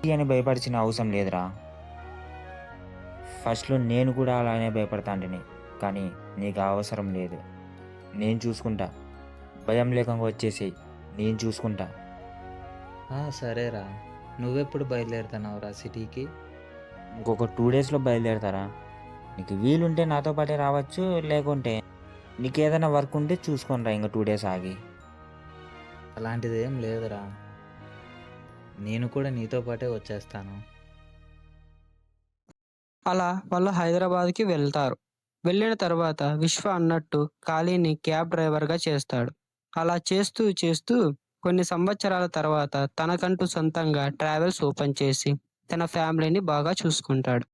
ఏంటి అని భయపడాల్సిన అవసరం లేదురా. ఫస్ట్‌లో నేను కూడా అలానే భయపడతాంటిని. కానీ నీకు ఆ అవసరం లేదు. నేను చూసుకుంటా. భయం లేకుండా వచ్చేసేయి. నేను చూసుకుంటా. సరేరా. నువ్వెప్పుడు బయలుదేరుతున్నావురా సిటీకి? ఇంకొక 2 డేస్‌లో బయలుదేరతారా. నీకు వీలుంటే నాతో పాటే రావచ్చు. లేకుంటే నీకేదైనా వర్క్ ఉంటే చూసుకొనిరా ఇంక 2 డేస్ ఆగి. అలాంటిదేం లేదురా. నేను కూడా నీతో పాటే వచ్చేస్తాను. అలా వాళ్ళు హైదరాబాద్‌కి వెళ్తారు. వెళ్ళిన తర్వాత విశ్వ అన్నట్టు ఖాళీని క్యాబ్ డ్రైవర్‌గా చేస్తాడు. అలా చేస్తూ చేస్తూ కొన్ని సంవత్సరాల తర్వాత తనకంటూ సొంతంగా ట్రావెల్స్ ఓపెన్ చేసి తన ఫ్యామిలీని బాగా చూసుకుంటాడు.